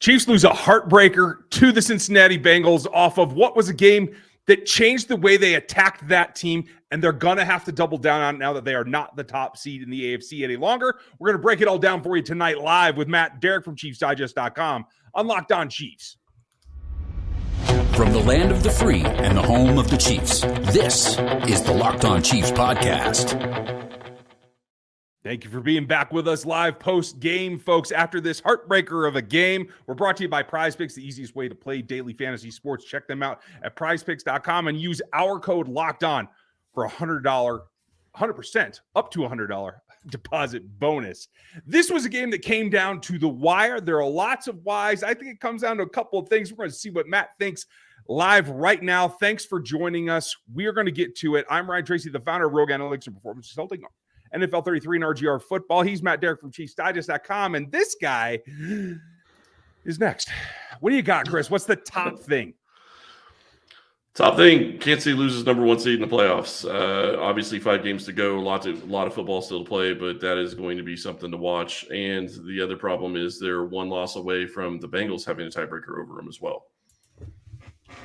Chiefs lose a heartbreaker to the Cincinnati Bengals off of what was a game that changed the way they attacked that team, and they're going to have to double down on it now that they are not the top seed in the AFC any longer. We're going to break it all down for you tonight live with Matt and Derek from ChiefsDigest.com on Locked On Chiefs. From the land of the free and the home of the Chiefs, this is the Locked On Chiefs podcast. Thank you for being back with us live post-game, folks. After this heartbreaker of a game, we're brought to you by PrizePicks, the easiest way to play daily fantasy sports. Check them out at PrizePicks.com and use our code LOCKEDON for $100, up to $100 deposit bonus. This was a game that came down to the wire. There are lots of whys. I think it comes down to a couple of things. We're going to see what Matt thinks live right now. Thanks for joining us. We are going to get to it. I'm Ryan Tracy, the founder of Rogue Analytics and Performance Consulting, NFL 33 and RGR Football. He's Matt Derrick from ChiefsDigest.com, and this guy is next. What do you got, Chris? What's the top thing? Top thing, Kansas City loses number one seed in the playoffs. Obviously, 5 games to go, a lot of football still to play, but that is going to be something to watch. And the other problem is they're one loss away from the Bengals having a tiebreaker over them as well.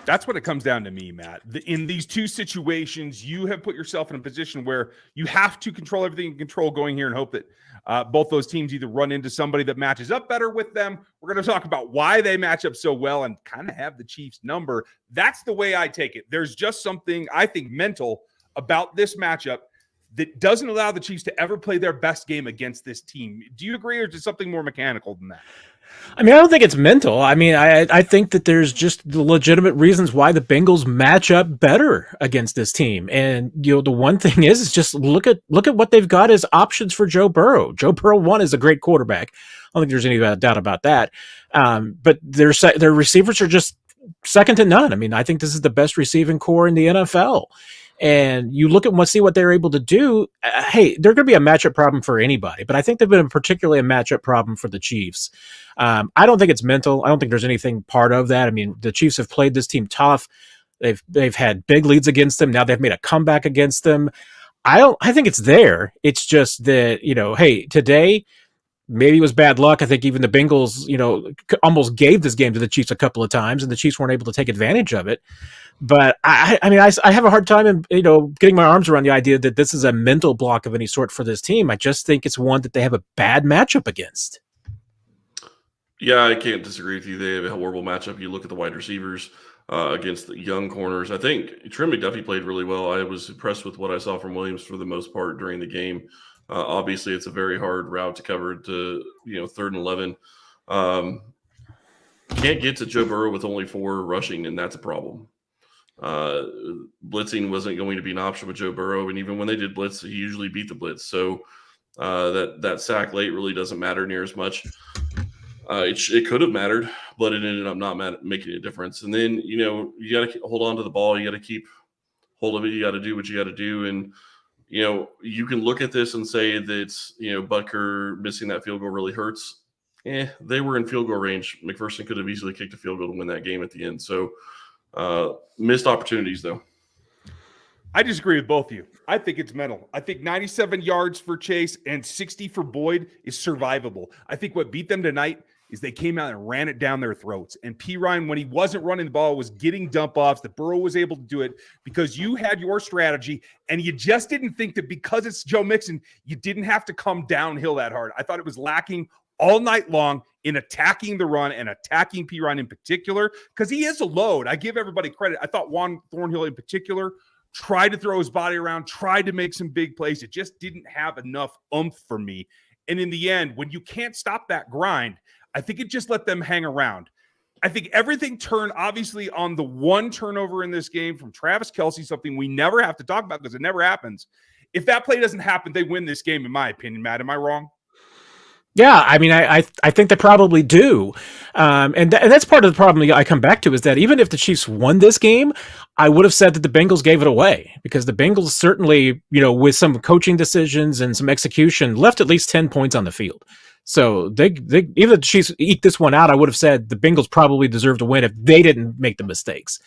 That's what it comes down to me, Matt. In these two situations, you have put yourself in a position where you have to control everything you control going here and hope that both those teams either run into somebody that matches up better with them. We're going to talk about why they match up so well and kind of have the Chiefs number. That's the way I take it. There's just something, I think, mental about this matchup that doesn't allow the Chiefs to ever play their best game against this team. Do you agree, or is it something more mechanical than that? I mean, I don't think it's mental. I mean, I think that there's just legitimate reasons why the Bengals match up better against this team. And, you know, the one thing is just look at what they've got as options for Joe Burrow. Joe Burrow, one, is a great quarterback. I don't think there's any doubt about that. But their receivers are just second to none. I mean, I think this is the best receiving core in the NFL. And you look at see what they're able to do. Hey, they're going to be a matchup problem for anybody, but I think they've been particularly a matchup problem for the Chiefs. I don't think it's mental. I don't think there's anything part of that. I mean, the Chiefs have played this team tough. They've had big leads against them. Now they've made a comeback against them. I think it's there. It's just that, you know, hey, today maybe it was bad luck. I think even the Bengals, you know, almost gave this game to the Chiefs a couple of times, and the Chiefs weren't able to take advantage of it. But I mean, I have a hard time, getting my arms around the idea that this is a mental block of any sort for this team. I just think it's one that they have a bad matchup against. Yeah, I can't disagree with you. They have a horrible matchup. You look at the wide receivers against the young corners. I think Trent McDuffie played really well. I was impressed with what I saw from Williams for the most part during the game. Obviously, it's a very hard route to cover to 3rd and 11. Can't get to Joe Burrow with only 4 rushing, and that's a problem. Blitzing wasn't going to be an option with Joe Burrow, and even when they did blitz, he usually beat the blitz. So that sack late really doesn't matter near as much. It could have mattered, but it ended up not making a difference. And then you got to hold on to the ball. You got to keep hold of it. You got to do what you got to do. And you can look at this and say that Butker missing that field goal really hurts. They were in field goal range. McPherson could have easily kicked a field goal to win that game at the end. So missed opportunities, though. I disagree with both of you. I think it's mental. I think 97 yards for Chase and 60 for Boyd is survivable. I think what beat them tonight is they came out and ran it down their throats. And P. Ryan, when he wasn't running the ball, was getting dump-offs. The Burrow was able to do it because you had your strategy, and you just didn't think that because it's Joe Mixon, you didn't have to come downhill that hard. I thought it was lacking all night long in attacking the run and attacking P. Ryan in particular, because he is a load. I give everybody credit. I thought Juan Thornhill in particular tried to throw his body around, tried to make some big plays. It just didn't have enough oomph for me. And in the end, when you can't stop that grind, I think it just let them hang around. I think everything turned, obviously, on the one turnover in this game from Travis Kelce, something we never have to talk about because it never happens. If that play doesn't happen, they win this game, in my opinion. Matt, am I wrong? Yeah, I mean, I think they probably do. And that's part of the problem I come back to is that even if the Chiefs won this game, I would have said that the Bengals gave it away because the Bengals certainly, with some coaching decisions and some execution, left at least 10 points on the field. So they even if the Chiefs eke this one out, I would have said the Bengals probably deserve to win if they didn't make the mistakes.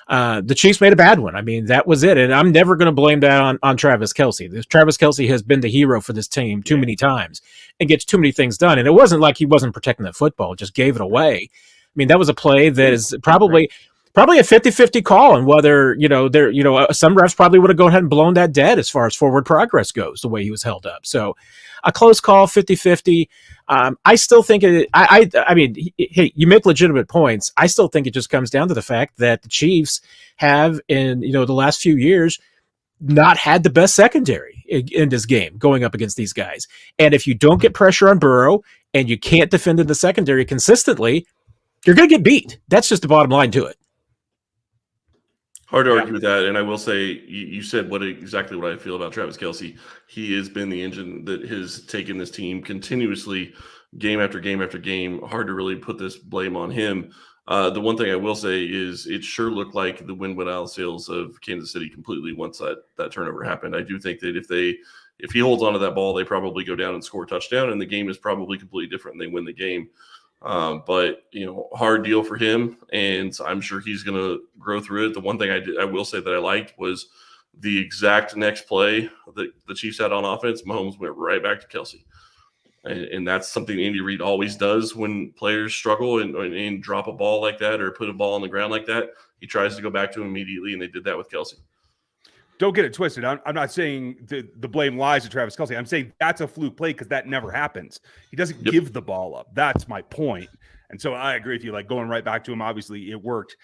The Chiefs made a bad one. I mean, that was it. And I'm never going to blame that on Travis Kelce. Travis Kelce has been the hero for this team too many times and gets too many things done. And it wasn't like he wasn't protecting the football, just gave it away. I mean, that was a play that is probably a 50-50 call on whether, some refs probably would have gone ahead and blown that dead as far as forward progress goes, the way he was held up. So a close call, 50-50. I still think I mean, hey, you make legitimate points. I still think it just comes down to the fact that the Chiefs have, in the last few years, not had the best secondary in this game going up against these guys. And if you don't get pressure on Burrow and you can't defend in the secondary consistently, you're going to get beat. That's just the bottom line to it. Hard to argue with that. And I will say, you said exactly what I feel about Travis Kelce. He has been the engine that has taken this team continuously, game after game after game. Hard to really put this blame on him. The one thing I will say is it sure looked like the wind went out of sails of Kansas City completely once that turnover happened. I do think that if he holds onto that ball, they probably go down and score a touchdown, and the game is probably completely different and they win the game. But hard deal for him, and I'm sure he's going to grow through it. The one thing I will say that I liked was the exact next play that the Chiefs had on offense. Mahomes went right back to Kelce, and that's something Andy Reid always does when players struggle and drop a ball like that or put a ball on the ground like that. He tries to go back to him immediately, and they did that with Kelce. Don't get it twisted. I'm not saying the blame lies to Travis Kelce. I'm saying that's a fluke play because that never happens. He doesn't give the ball up. That's my point. And so I agree with you. Like going right back to him, obviously it worked.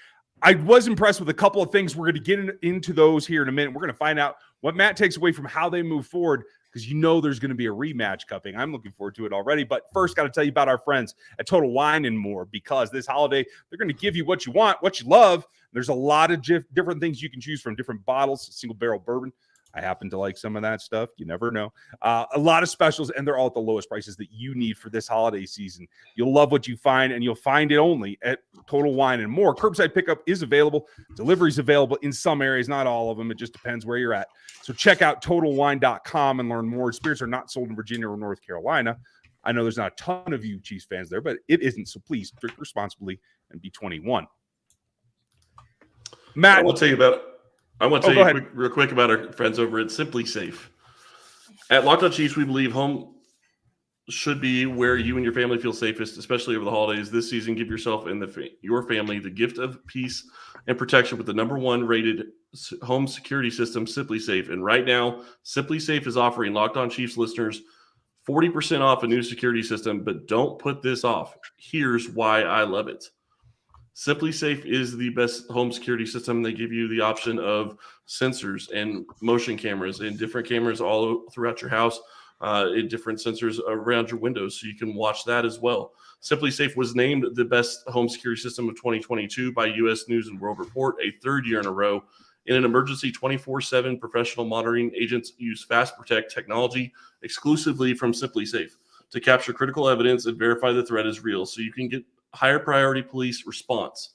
I was impressed with a couple of things. We're going to get into those here in a minute. We're going to find out what Matt takes away from how they move forward because there's going to be a rematch coming. I'm looking forward to it already. But first, got to tell you about our friends at Total Wine and More because this holiday, they're going to give you what you want, what you love. There's a lot of different things you can choose from, different bottles, single barrel bourbon. I happen to like some of that stuff. You never know. A lot of specials, and they're all at the lowest prices that you need for this holiday season. You'll love what you find, and you'll find it only at Total Wine and More. Curbside pickup is available. Delivery is available in some areas, not all of them. It just depends where you're at. So check out TotalWine.com and learn more. Spirits are not sold in Virginia or North Carolina. I know there's not a ton of you Chiefs fans there, but it isn't. So please drink responsibly and be 21. Matt, I want to tell you real quick about our friends over at SimpliSafe. At Locked On Chiefs, we believe home should be where you and your family feel safest, especially over the holidays. This season, give yourself and your family the gift of peace and protection with the #1 rated home security system, SimpliSafe. And right now, SimpliSafe is offering Locked On Chiefs listeners 40% off a new security system, but don't put this off. Here's why I love it. SimpliSafe is the best home security system. They give you the option of sensors and motion cameras and different cameras all throughout your house, and different sensors around your windows, so you can watch that as well. SimpliSafe was named the best home security system of 2022 by U.S. News and World Report, a third year in a row. In an emergency, 24/7 professional monitoring agents use Fast Protect technology exclusively from SimpliSafe to capture critical evidence and verify the threat is real, so you can get higher priority police response.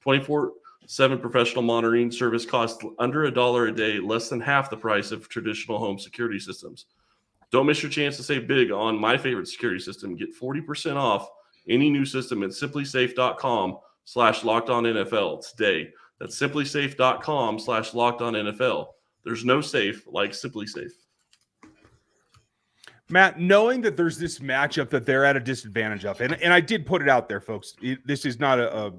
24/7 professional monitoring service costs under $1 a day, less than half the price of traditional home security systems. Don't miss your chance to save big on my favorite security system. Get 40% off any new system at simplisafe.com/lockedonnfl today. That's simplisafe.com/lockedonnfl. There's no safe like SimpliSafe. Matt, knowing that there's this matchup that they're at a disadvantage of, and I did put it out there, folks, this is not a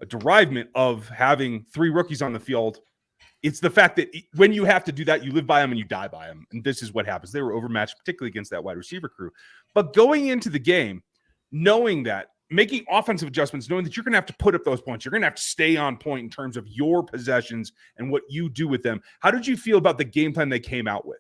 derivement of having three rookies on the field. It's the fact that when you have to do that, you live by them and you die by them. And this is what happens. They were overmatched, particularly against that wide receiver crew. But going into the game, knowing that, making offensive adjustments, knowing that you're going to have to put up those points, you're going to have to stay on point in terms of your possessions and what you do with them. How did you feel about the game plan they came out with?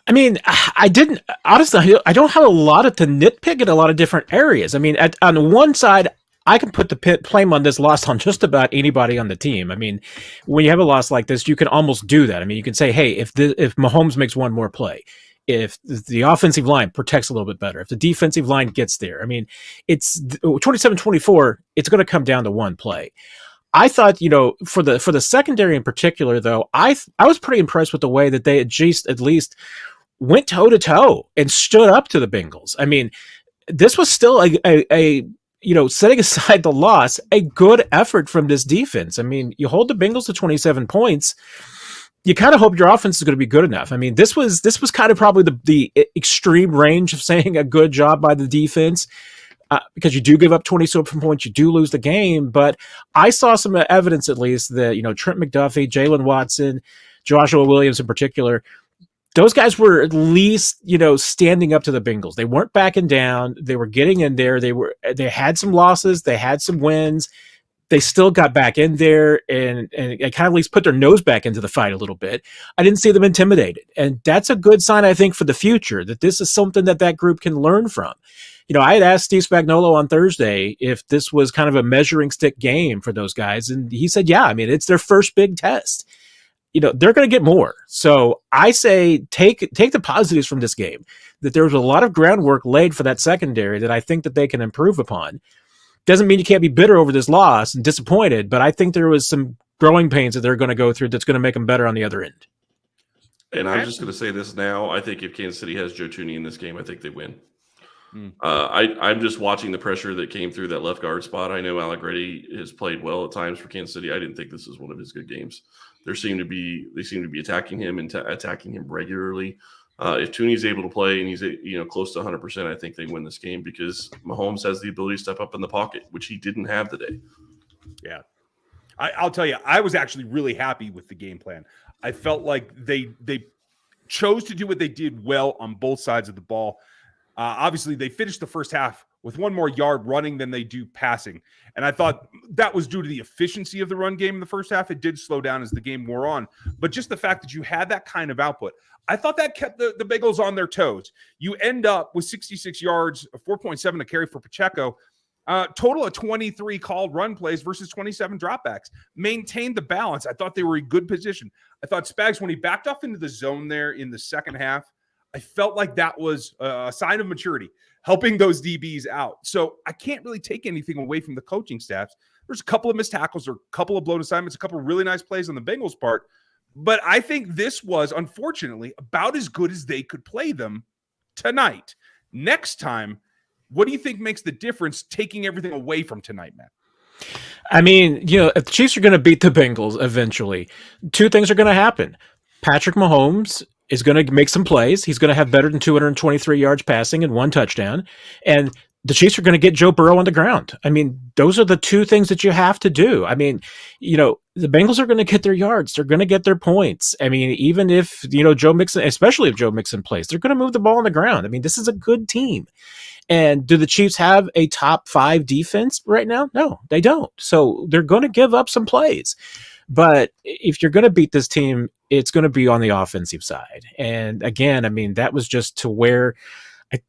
I mean, I don't have a lot to nitpick in a lot of different areas. I mean, on the one side, I can put the blame on this loss on just about anybody on the team. I mean, when you have a loss like this, you can almost do that. I mean, you can say, hey, if Mahomes makes one more play, if the offensive line protects a little bit better, if the defensive line gets there, I mean, it's 27-24, it's going to come down to one play. I thought, for the secondary in particular, though, I was pretty impressed with the way that they at least went toe-to-toe and stood up to the Bengals. I mean, this was still a setting aside the loss, a good effort from this defense. I mean, you hold the Bengals to 27 points. You kind of hope your offense is going to be good enough. I mean, this was kind of probably the extreme range of saying a good job by the defense, because you do give up 27 points, you do lose the game. But I saw some evidence, at least, that Trent McDuffie, Jalen Watson, Joshua Williams in particular, those guys were at least, standing up to the Bengals. They weren't backing down. They were getting in there. They had some losses. They had some wins. They still got back in there and kind of at least put their nose back into the fight a little bit. I didn't see them intimidated. And that's a good sign, I think, for the future, that this is something that group can learn from. I had asked Steve Spagnuolo on Thursday if this was kind of a measuring stick game for those guys. And he said, yeah, I mean, it's their first big test. They're going to get more. So I say take the positives from this game, that there was a lot of groundwork laid for that secondary that I think that they can improve upon. Doesn't mean you can't be bitter over this loss and disappointed, but I think there was some growing pains that they're going to go through that's going to make them better on the other end. And I'm just going to say this now. I think if Kansas City has Joe Thuney in this game, I think they win. I'm just watching the pressure that came through that left guard spot. I know Alec Reddy has played well at times for Kansas City. I didn't think this was one of his good games. They seem to be attacking him and attacking him regularly. If Thuney's able to play and he's close to 100%, I think they win this game because Mahomes has the ability to step up in the pocket, which he didn't have today. Yeah. I'll tell you, I was actually really happy with the game plan. I felt like they chose to do what they did well on both sides of the ball. Obviously, they finished the first half with one more yard running than they do passing. And I thought that was due to the efficiency of the run game in the first half. It did slow down as the game wore on. But just the fact that you had that kind of output, I thought that kept the Bengals on their toes. You end up with 66 yards, 4.7 to carry for Pacheco, total of 23 called run plays versus 27 dropbacks. Maintained the balance. I thought they were in good position. I thought Spags, when he backed off into the zone there in the second half, I felt like that was a sign of maturity, helping those DBs out. So I can't really take anything away from the coaching staffs. There's a couple of missed tackles or a couple of blown assignments, a couple of really nice plays on the Bengals' part. But I think this was, unfortunately, about as good as they could play them tonight. Next time, what do you think makes the difference taking everything away from tonight, Matt? I mean, if the Chiefs are going to beat the Bengals eventually, two things are going to happen. Patrick Mahomes is going to make some plays. He's going to have better than 223 yards passing and one touchdown. And the Chiefs are going to get Joe Burrow on the ground. I mean, those are the two things that you have to do. I mean, the Bengals are going to get their yards. They're going to get their points. I mean, even if, Joe Mixon, especially if Joe Mixon plays, they're going to move the ball on the ground. I mean, this is a good team. And do the Chiefs have a top 5 defense right now? No, they don't. So they're going to give up some plays. But if you're going to beat this team, it's going to be on the offensive side. And again, I mean, that was just to where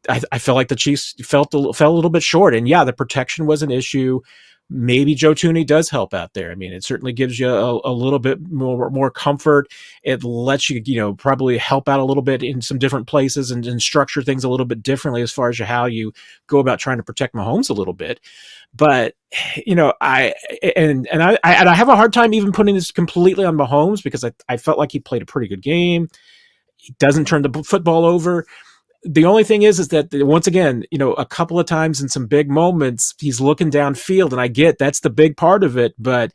I felt like the Chiefs fell a little bit short. And yeah, the protection was an issue. Maybe Joe Thuney does help out there. I mean, it certainly gives you a little bit more comfort. It lets you, probably help out a little bit in some different places and structure things a little bit differently as far as how you go about trying to protect Mahomes a little bit. But, I have a hard time even putting this completely on Mahomes because I felt like he played a pretty good game. He doesn't turn the football over. The only thing is that once again, a couple of times in some big moments, he's looking downfield, and I get that's the big part of it. But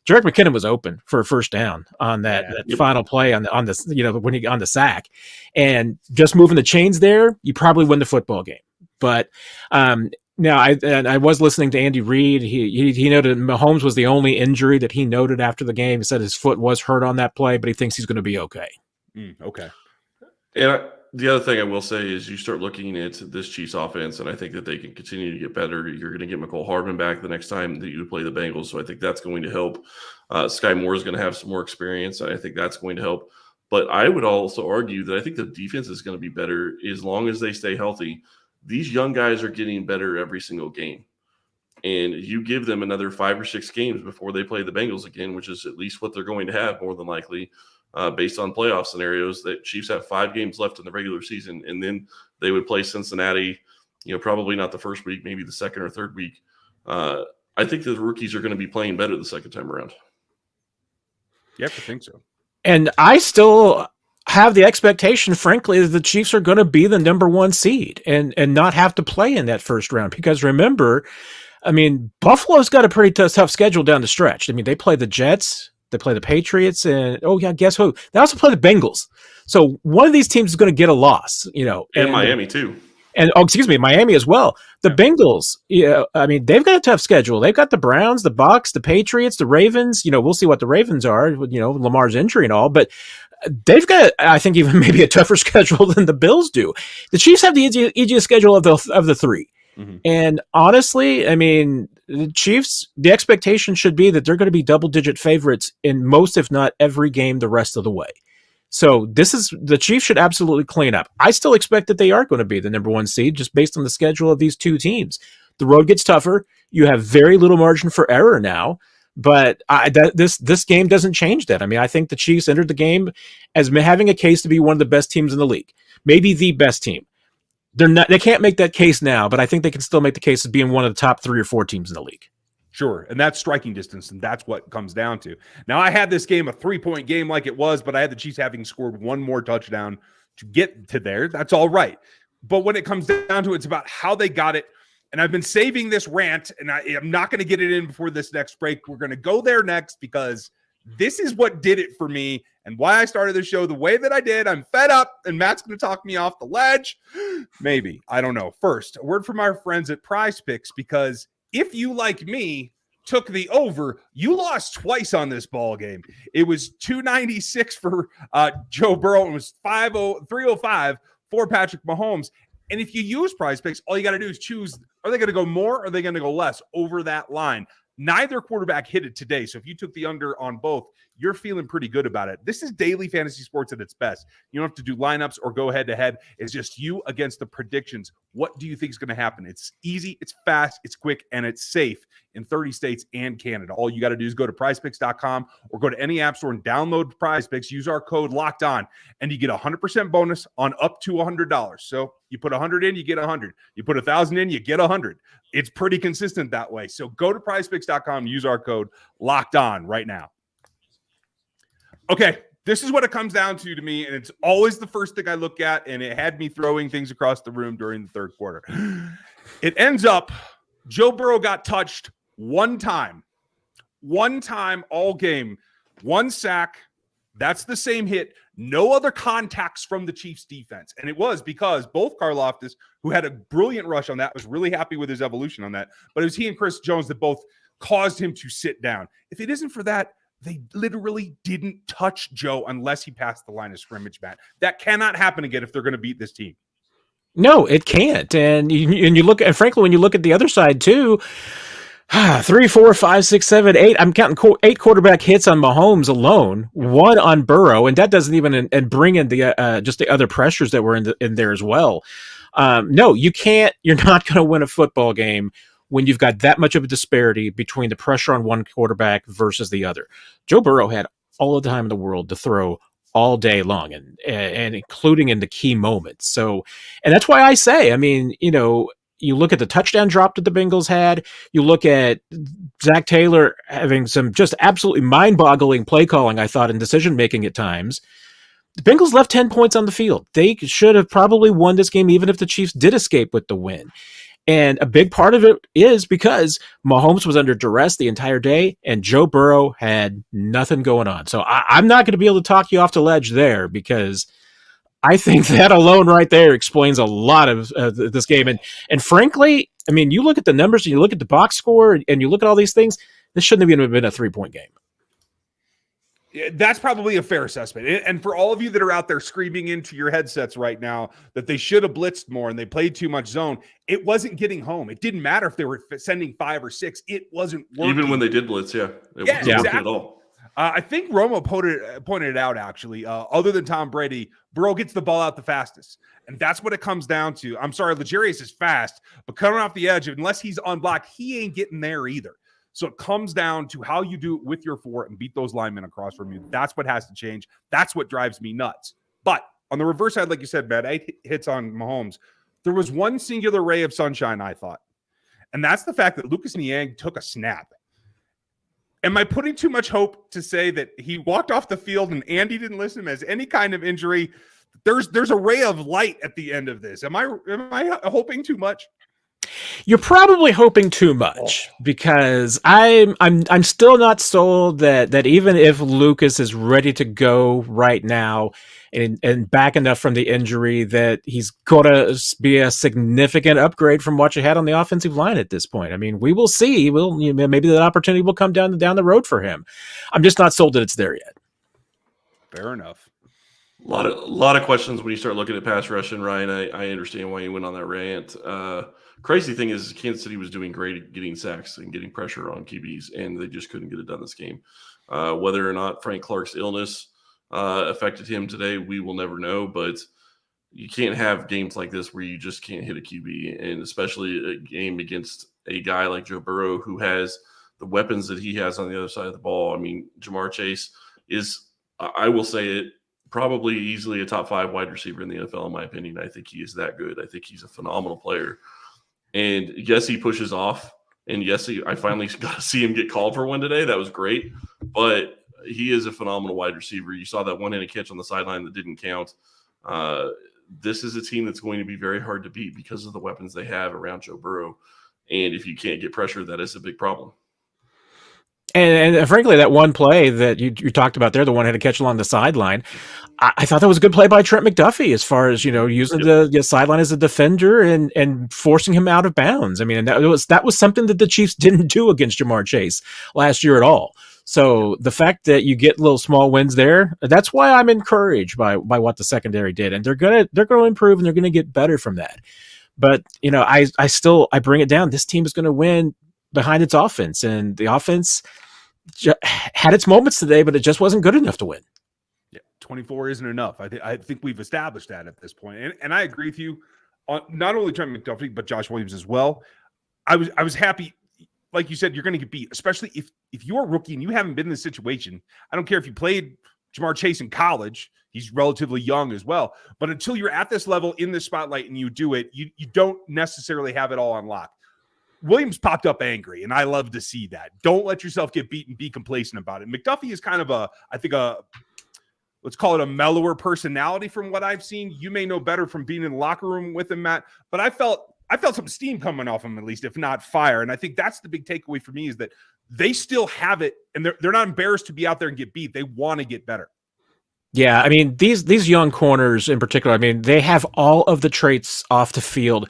Jerick McKinnon was open for a first down on that final play on the when he on the sack, and just moving the chains there, you probably win the football game. But now I was listening to Andy Reid. He noted Mahomes was the only injury that he noted after the game. He said his foot was hurt on that play, but he thinks he's going to be okay. Okay. And the other thing I will say is you start looking at this Chiefs offense, and I think that they can continue to get better. You're going to get McCole Hardman back the next time that you play the Bengals, so I think that's going to help. Sky Moore is going to have some more experience, and I think that's going to help. But I would also argue that I think the defense is going to be better as long as they stay healthy. These young guys are getting better every single game. And you give them another 5 or 6 games before they play the Bengals again, which is at least what they're going to have more than likely. Based on playoff scenarios, that Chiefs have 5 games left in the regular season, and then they would play Cincinnati, probably not the first week, maybe the second or third week. I think the rookies are going to be playing better the second time around. Yeah, I think so. And I still have the expectation, frankly, that the Chiefs are going to be the number one seed and not have to play in that first round. Because remember, I mean, Buffalo's got a pretty tough schedule down the stretch. I mean, they play the Jets, they play the Patriots, and guess who? They also play the Bengals. So one of these teams is going to get a loss, And Miami too. And Miami as well. The Bengals, I mean, they've got a tough schedule. They've got the Browns, the Bucs, the Patriots, the Ravens. We'll see what the Ravens are, Lamar's injury and all, but they've got, I think, even maybe a tougher schedule than the Bills do. The Chiefs have the easiest schedule of the three. Mm-hmm. And honestly, I mean, the Chiefs, the expectation should be that they're going to be double-digit favorites in most, if not every game the rest of the way. So the Chiefs should absolutely clean up. I still expect that they are going to be the number one seed just based on the schedule of these two teams. The road gets tougher. You have very little margin for error now, but this game doesn't change that. I mean, I think the Chiefs entered the game as having a case to be one of the best teams in the league, maybe the best team. They can't make that case now, but I think they can still make the case as being one of the top 3 or 4 teams in the league. Sure, and that's striking distance, and that's what comes down to. Now, I had this game a 3-point game like it was, but I had the Chiefs having scored one more touchdown to get to there. That's all right. But when it comes down to it, it's about how they got it. And I've been saving this rant, and I'm not going to get it in before this next break. We're going to go there next because this is what did it for me and why I started the show the way that I did. I'm fed up, and Matt's going to talk me off the ledge. Maybe. I don't know. First, a word from our friends at PrizePicks, because if you, like me, took the over, you lost twice on this ball game. It was 296 for Joe Burrow. It was 305 for Patrick Mahomes. And if you use PrizePicks, all you got to do is choose, are they going to go more or are they going to go less over that line? Neither quarterback hit it today. So if you took the under on both, you're feeling pretty good about it. This is daily fantasy sports at its best. You don't have to do lineups or go head to head. It's just you against the predictions. What do you think is going to happen? It's easy, it's fast, it's quick, and it's safe in 30 states and Canada. All you got to do is go to prizepicks.com or go to any app store and download PrizePicks. Use our code LOCKED ON, and you get a 100% bonus on up to $100. So you put 100 in, you get 100. You put 1,000 in, you get 100. It's pretty consistent that way. So go to prizepicks.com and use our code LOCKED ON right now. Okay, this is what it comes down to me, and it's always the first thing I look at, and it had me throwing things across the room during the third quarter. It ends up, Joe Burrow got touched one time all game, one sack. That's the same hit. No other contacts from the Chiefs defense. And it was because both Karlaftis, who had a brilliant rush on that, was really happy with his evolution on that, but it was he and Chris Jones that both caused him to sit down. If it isn't for that, they literally didn't touch Joe unless he passed the line of scrimmage, Matt. That cannot happen again if they're going to beat this team. No, it can't. And you look at, frankly, when you look at the other side too, 3, 4, 5, 6, 7, 8. I'm counting 8 quarterback hits on Mahomes alone, 1 on Burrow, and that doesn't even and bring in the just the other pressures that were in there as well. No, you can't. You're not going to win a football game when you've got that much of a disparity between the pressure on one quarterback versus the other. Joe Burrow had all the time in the world to throw all day long, and including in the key moments. So, and that's why I say, I mean, you look at the touchdown drop that the Bengals had, you look at Zach Taylor having some just absolutely mind-boggling play calling, I thought, and decision-making at times. The Bengals left 10 points on the field. They should have probably won this game even if the Chiefs did escape with the win. And a big part of it is because Mahomes was under duress the entire day and Joe Burrow had nothing going on. So I'm not going to be able to talk you off the ledge there, because I think that alone right there explains a lot of this game. And frankly, I mean, you look at the numbers and you look at the box score and you look at all these things, this shouldn't have even been a 3-point game. That's probably a fair assessment. And for all of you that are out there screaming into your headsets right now that they should have blitzed more and they played too much zone, it wasn't getting home. It didn't matter if they were sending 5 or 6. It wasn't working. Even when they did blitz, it wasn't working at all. I think Romo pointed it out, actually. Other than Tom Brady, Burrow gets the ball out the fastest. And that's what it comes down to. I'm sorry, L'Jarius is fast, but coming off the edge, unless he's unblocked, he ain't getting there either. So it comes down to how you do it with your 4 and beat those linemen across from you. That's what has to change. That's what drives me nuts. But on the reverse side, like you said, Matt, 8 hits on Mahomes. There was one singular ray of sunshine, I thought. And that's the fact that Lucas Niang took a snap. Am I putting too much hope to say that he walked off the field and Andy didn't list him as any kind of injury? There's a ray of light at the end of this. Am I hoping too much? You're probably hoping too much because I'm still not sold that even if Lucas is ready to go right now and back enough from the injury that he's going to be a significant upgrade from what you had on the offensive line at this point. I mean, we will see. Maybe that opportunity will come down the road for him. I'm just not sold that it's there yet. Fair enough. A lot of questions when you start looking at pass rush, and Ryan, I understand why you went on that rant. Crazy thing is Kansas City was doing great at getting sacks and getting pressure on QBs, and they just couldn't get it done this game. Whether or not Frank Clark's illness affected him today, we will never know, but you can't have games like this where you just can't hit a QB, and especially a game against a guy like Joe Burrow who has the weapons that he has on the other side of the ball. I mean, Jamar Chase is, I will say it, probably easily a top 5 wide receiver in the NFL, in my opinion. I think he is that good. I think he's a phenomenal player. And yes, he pushes off. And yes, I finally got to see him get called for one today. That was great. But he is a phenomenal wide receiver. You saw that one-handed catch on the sideline that didn't count. This is a team that's going to be very hard to beat because of the weapons they have around Joe Burrow. And if you can't get pressure, that is a big problem. And frankly, that one play that you talked about there, the one-handed catch along the sideline, I thought that was a good play by Trent McDuffie as far as, using the sideline as a defender and forcing him out of bounds. I mean, and that was something that the Chiefs didn't do against Jamar Chase last year at all. So the fact that you get little small wins there, that's why I'm encouraged by what the secondary did. And they're gonna improve and they're gonna get better from that. But I bring it down. This team is going to win behind its offense, and the offense had its moments today, but it just wasn't good enough to win. Yeah, 24 isn't enough. I think we've established that at this point. And I agree with you on not only Trent McDuffie, but Josh Williams as well. I was happy. Like you said, you're going to get beat, especially if you're a rookie and you haven't been in this situation. I don't care if you played Jamar Chase in college. He's relatively young as well. But until you're at this level in this spotlight and you do it, you don't necessarily have it all on lock. Williams popped up angry, and I love to see that. Don't let yourself get beat and be complacent about it. McDuffie is kind of let's call it a mellower personality from what I've seen. You may know better from being in the locker room with him, Matt, but I felt some steam coming off him, at least, if not fire. And I think that's the big takeaway for me is that they still have it, and they're not embarrassed to be out there and get beat. They want to get better. Yeah, I mean, these young corners in particular, I mean, they have all of the traits off the field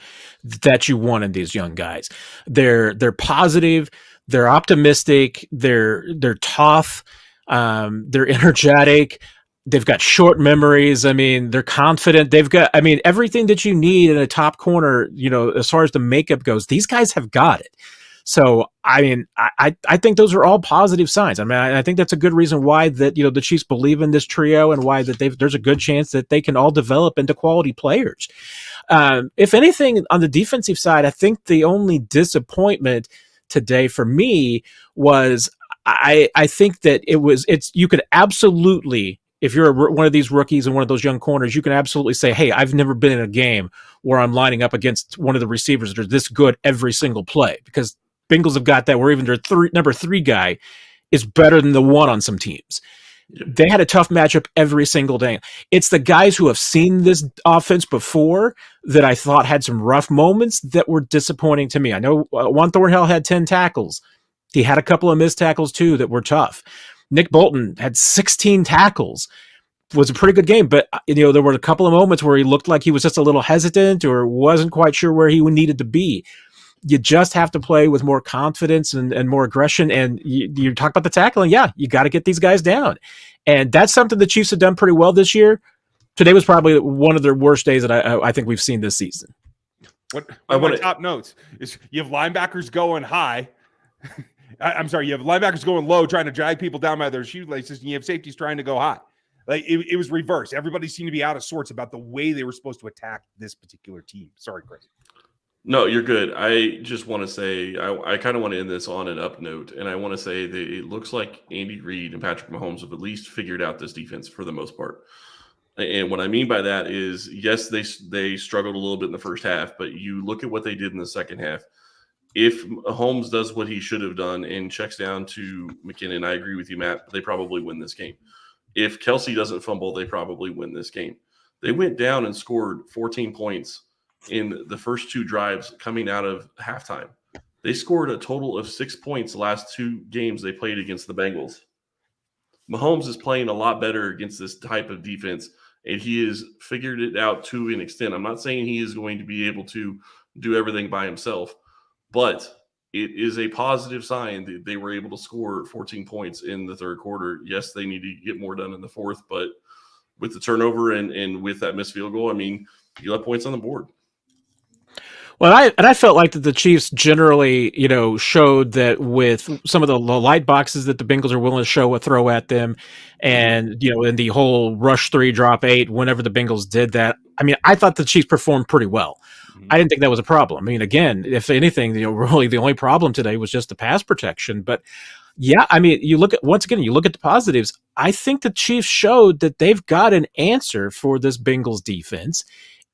that you want in these young guys. They're positive, they're optimistic, they're tough, they're energetic, they've got short memories. I mean, they're confident. They've got, I mean, everything that you need in a top corner, as far as the makeup goes, these guys have got it. So, I mean, I think those are all positive signs. I mean, I think that's a good reason why that, the Chiefs believe in this trio and why that there's a good chance that they can all develop into quality players. If anything, on the defensive side, I think the only disappointment today for me was I think that you could absolutely, if you're one of these rookies and one of those young corners, you can absolutely say, hey, I've never been in a game where I'm lining up against one of the receivers that are this good every single play, because Bengals have got that where even their number 3 guy is better than the 1 on some teams. They had a tough matchup every single day. It's the guys who have seen this offense before that I thought had some rough moments that were disappointing to me. I know Juan Thornhill had 10 tackles. He had a couple of missed tackles too that were tough. Nick Bolton had 16 tackles. It was a pretty good game, but there were a couple of moments where he looked like he was just a little hesitant or wasn't quite sure where he needed to be. You just have to play with more confidence and more aggression. And you talk about the tackling. Yeah, you got to get these guys down. And that's something the Chiefs have done pretty well this year. Today was probably one of their worst days that I think we've seen this season. One of my top notes is you have linebackers going high. I'm sorry, you have linebackers going low, trying to drag people down by their shoelaces, and you have safeties trying to go high. Like it was reversed. Everybody seemed to be out of sorts about the way they were supposed to attack this particular team. Sorry, Chris. No, you're good. I just want to say I kind of want to end this on an up note, and I want to say that it looks like Andy Reid and Patrick Mahomes have at least figured out this defense for the most part. And what I mean by that is, yes, they struggled a little bit in the first half, but you look at what they did in the second half. if Holmes does what he should have done and checks down to McKinnon, I agree with you, Matt, they probably win this game. If Kelsey doesn't fumble, they probably win this game. They went down and scored 14 points in the first 2 drives coming out of halftime. They scored a total of 6 points the last 2 games they played against the Bengals. Mahomes is playing a lot better against this type of defense, and he has figured it out to an extent. I'm not saying he is going to be able to do everything by himself, but it is a positive sign that they were able to score 14 points in the third quarter. Yes, they need to get more done in the fourth, but with the turnover and with that missed field goal, I mean, you left points on the board. Well, I felt like that the Chiefs generally, showed that with some of the light boxes that the Bengals are willing to show a throw at them, and in the whole rush 3, drop 8, whenever the Bengals did that, I mean, I thought the Chiefs performed pretty well. I didn't think that was a problem. I mean, again, if anything, really the only problem today was just the pass protection. But yeah, I mean, you look at the positives. I think the Chiefs showed that they've got an answer for this Bengals defense.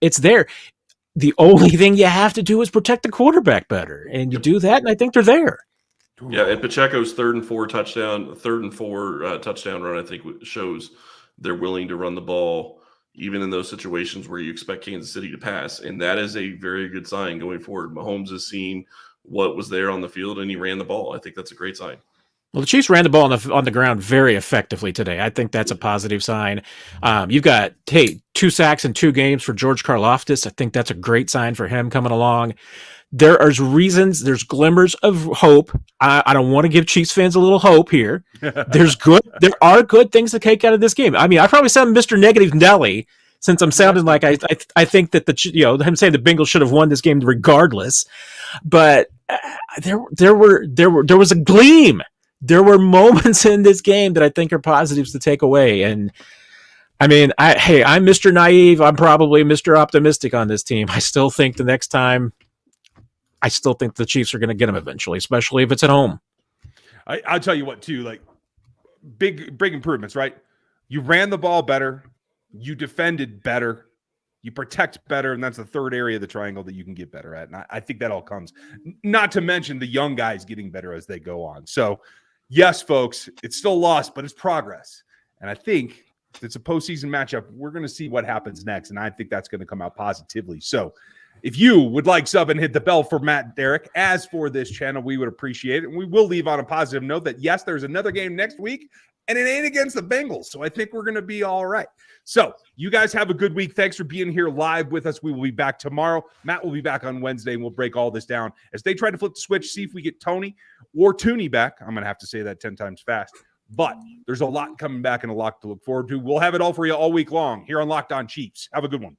It's there. The only thing you have to do is protect the quarterback better, and you do that, and I think they're there. Yeah, and Pacheco's third and four touchdown run, I think, shows they're willing to run the ball, even in those situations where you expect Kansas City to pass, and that is a very good sign going forward. Mahomes has seen what was there on the field, and he ran the ball. I think that's a great sign. Well, the Chiefs ran the ball on the ground very effectively today. I think that's a positive sign. You've got 2 sacks in 2 games for George Karlaftis. I think that's a great sign for him coming along. There are reasons, there's glimmers of hope. I don't want to give Chiefs fans a little hope here. There are good things to take out of this game. I mean, I probably sound Mr. Negative Nelly since I'm sounding like I think that him saying the Bengals should have won this game regardless. But there was a gleam. There were moments in this game that I think are positives to take away. And I mean, I'm Mr. Naive. I'm probably Mr. Optimistic on this team. I still think the next time, the Chiefs are going to get them eventually, especially if it's at home. I'll tell you what, too, like big improvements, right? You ran the ball better. You defended better. You protect better, and that's the third area of the triangle that you can get better at. And I think that all comes, not to mention the young guys getting better as they go on. So, yes, folks, it's still lost, but it's progress. And I think if it's a postseason matchup, we're going to see what happens next, and I think that's going to come out positively. So if you would like sub and hit the bell for Matt and Derek, as for this channel, we would appreciate it. And we will leave on a positive note that, yes, there's another game next week, and it ain't against the Bengals. So I think we're going to be all right. So you guys have a good week. Thanks for being here live with us. We will be back tomorrow. Matt will be back on Wednesday, and we'll break all this down as they try to flip the switch, see if we get Tony or Tooney back. I'm going to have to say that 10 times fast. But there's a lot coming back and a lot to look forward to. We'll have it all for you all week long here on Locked On Chiefs. Have a good one.